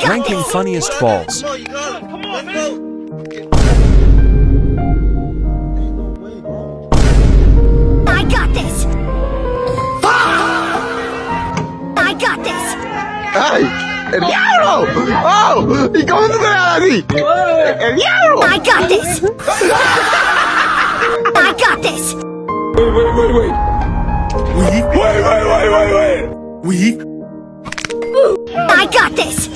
got Ranking this. funniest falls. Come on, you got it. Come on, man. I got this. I got this. ¡Ay! ¡El diablo! ¡Oh! ¿Y cómo tú te das así? ¡El diablo! I got this. I got this. Wait. Wait. I got this.